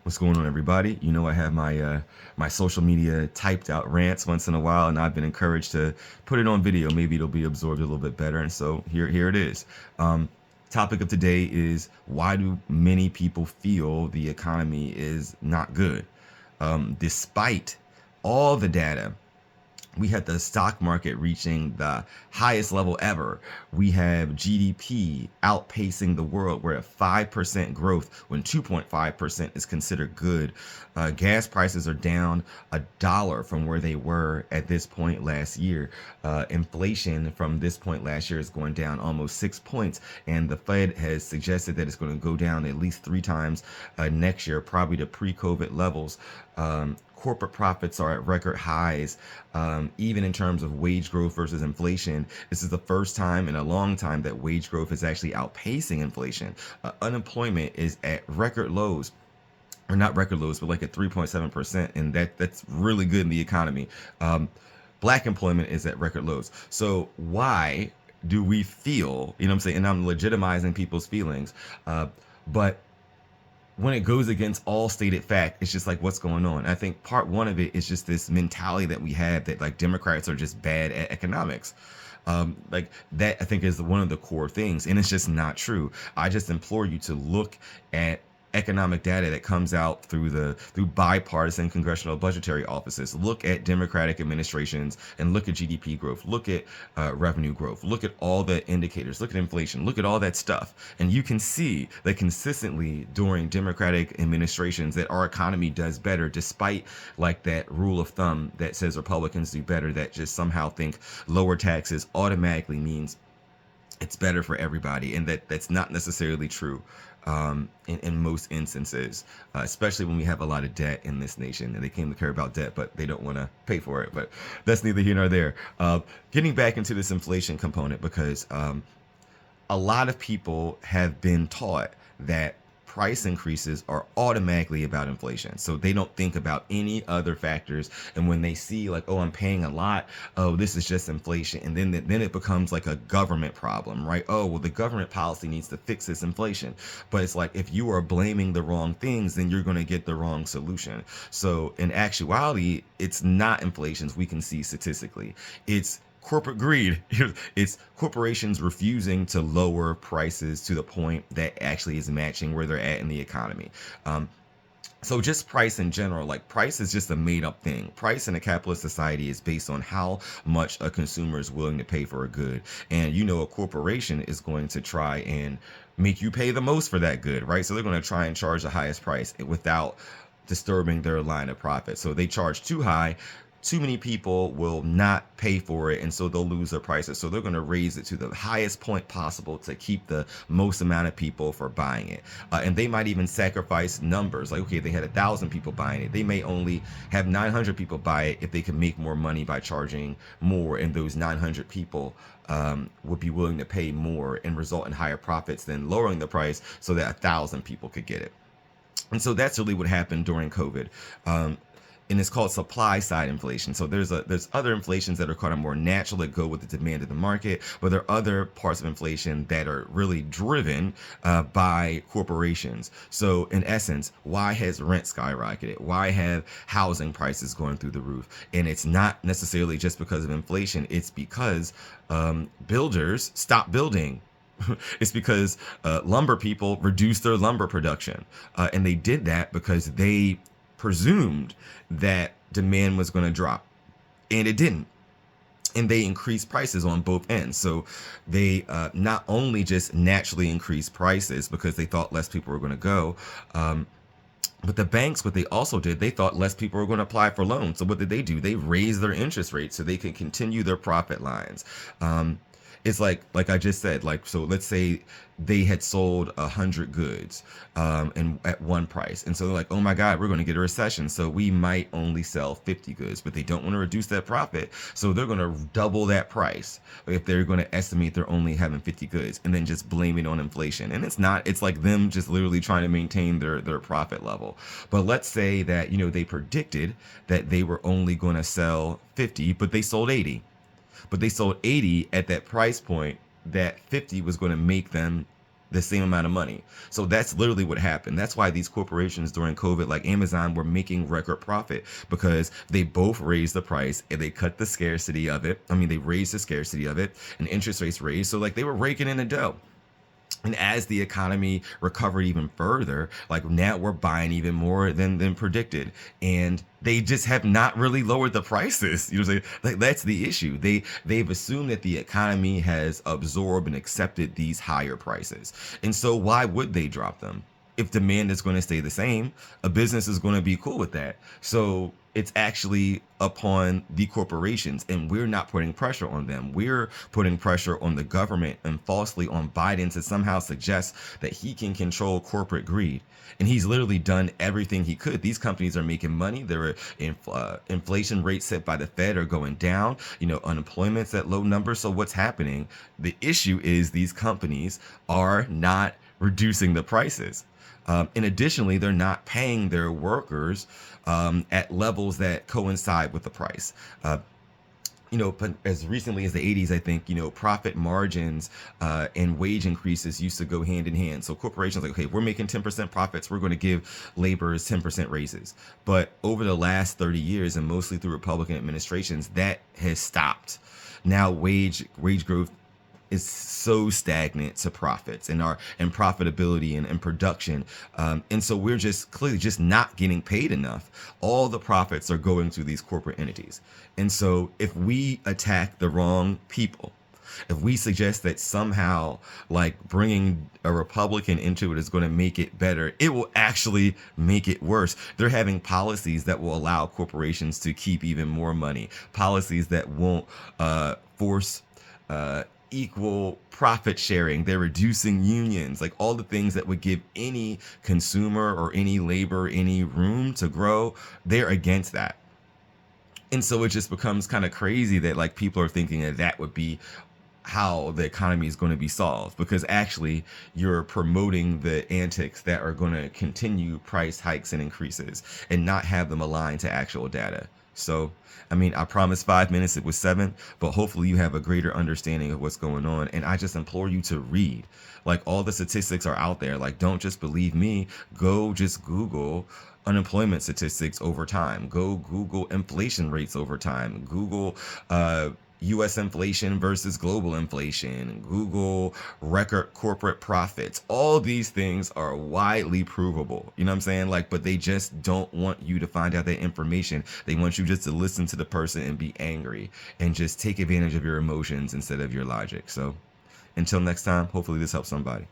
What's going on, everybody? You know, I have my social media typed out rants once in a while, and I've been encouraged to put it on video. Maybe it'll be absorbed a little bit better. And so here it is. Topic of today is, why do many people feel the economy is not good, despite all the data. We had the stock market reaching the highest level ever. We have GDP outpacing the world. We're at 5% growth when 2.5% is considered good. Gas prices are down $1 from where they were at this point last year. Inflation from this point last year is going down almost 6 points, and the Fed has suggested that it's going to go down at least 3 times next year, probably to pre-COVID levels. Corporate profits are at record highs, even in terms of wage growth versus inflation. This is the first time in a long time that wage growth is actually outpacing inflation. Unemployment is at record lows, or not record lows, but like at 3.7%, and that's really good in the economy. Black employment is at record lows. So why do we feel, you know what I'm saying, and I'm legitimizing people's feelings, but when it goes against all stated fact, it's just like, what's going on? I think part one of it is just this mentality that we have that like Democrats are just bad at economics. Like that, I think, is one of the core things, and it's just not true. I just implore you to look at economic data that comes out through bipartisan congressional budgetary offices. Look at Democratic administrations and look at GDP growth. Look at revenue growth. Look at all the indicators. Look at inflation. Look at all that stuff, and you can see that consistently during Democratic administrations that our economy does better, despite like that rule of thumb that says Republicans do better, that just somehow think lower taxes automatically means it's better for everybody, and that's not necessarily true in most instances, especially when we have a lot of debt in this nation, and they came to care about debt, but they don't want to pay for it. But that's neither here nor there. Getting back into this inflation component, because a lot of people have been taught that price increases are automatically about inflation. So they don't think about any other factors. And when they see like, oh, I'm paying a lot, oh, this is just inflation. And then it becomes like a government problem, right? Oh, well, the government policy needs to fix this inflation. But it's like, if you are blaming the wrong things, then you're going to get the wrong solution. So in actuality, it's not inflation we can see statistically. It's corporate greed. It's corporations refusing to lower prices to the point that actually is matching where they're at in the economy. So just price in general, like price is just a made up thing. Price in a capitalist society is based on how much a consumer is willing to pay for a good. And you know, a corporation is going to try and make you pay the most for that good, right? So they're going to try and charge the highest price without disturbing their line of profit. So they charge too high, too many people will not pay for it, and so they'll lose their prices. So they're going to raise it to the highest point possible to keep the most amount of people for buying it. And they might even sacrifice numbers. Like, okay, they had 1,000 people buying it. They may only have 900 people buy it if they can make more money by charging more, and those 900 people would be willing to pay more and result in higher profits than lowering the price so that 1,000 people could get it. And so that's really what happened during COVID. And it's called supply side inflation. So there's other inflations that are kind of more natural that go with the demand of the market, but there are other parts of inflation that are really driven by corporations. So in essence, why has rent skyrocketed? Why have housing prices going through the roof? And it's not necessarily just because of inflation. It's because builders stopped building. It's because lumber people reduced their lumber production. And they did that because they presumed that demand was going to drop, and it didn't. And they increased prices on both ends. So they not only just naturally increased prices because they thought less people were going to go, but the banks, what they also did, they thought less people were going to apply for loans. So what did? They raised their interest rates so they could continue their profit lines. It's like I just said, like, so let's say they had sold 100 goods and at one price, and so they're like, oh my God, we're going to get a recession, so we might only sell 50 goods, but they don't want to reduce that profit, so they're going to double that price if they're going to estimate they're only having 50 goods, and then just blame it on inflation. And it's like them just literally trying to maintain their profit level. But let's say that, you know, they predicted that they were only going to sell 50, but they sold 80. But they sold 80 at that price point that 50 was going to make them the same amount of money. So that's literally what happened. That's why these corporations during COVID, like Amazon, were making record profit, because they both raised the price and they cut the scarcity of it. I mean, they raised the scarcity of it and interest rates raised. So like they were raking in the dough. And as the economy recovered even further, like now we're buying even more than predicted. And they just have not really lowered the prices. You know what I'm saying? Like that's the issue. They've assumed that the economy has absorbed and accepted these higher prices. And so why would they drop them? If demand is going to stay the same, a business is going to be cool with that. So it's actually upon the corporations, and we're not putting pressure on them. We're putting pressure on the government and falsely on Biden to somehow suggest that he can control corporate greed. And he's literally done everything he could. These companies are making money. Their inflation rates set by the Fed are going down. Unemployment's at low numbers. So what's happening? The issue is these companies are not reducing the prices. And additionally, they're not paying their workers at levels that coincide with the price. But as recently as the 80s, I think, profit margins and wage increases used to go hand in hand. So corporations like, okay, we're making 10% profits, we're going to give laborers 10% raises. But over the last 30 years, and mostly through Republican administrations, that has stopped. Now wage growth is so stagnant to profits and profitability and production. And so we're just clearly just not getting paid enough. All the profits are going to these corporate entities. And so if we attack the wrong people, if we suggest that somehow like bringing a Republican into it is going to make it better, it will actually make it worse. They're having policies that will allow corporations to keep even more money, policies that won't force equal profit sharing. They're reducing unions, like all the things that would give any consumer or any labor any room to grow. They're against that. And so it just becomes kind of crazy that like people are thinking that would be how the economy is going to be solved, because actually you're promoting the antics that are going to continue price hikes and increases and not have them aligned to actual data. So, I mean, I promised 5 minutes, it was 7, but hopefully you have a greater understanding of what's going on. And I just implore you to read. Like all the statistics are out there. Like, don't just believe me. Go just Google unemployment statistics over time. Go Google inflation rates over time. Google US inflation versus global inflation, Google record corporate profits. All these things are widely provable. You know what I'm saying? Like, but they just don't want you to find out that information. They want you just to listen to the person and be angry and just take advantage of your emotions instead of your logic. So until next time, hopefully this helps somebody.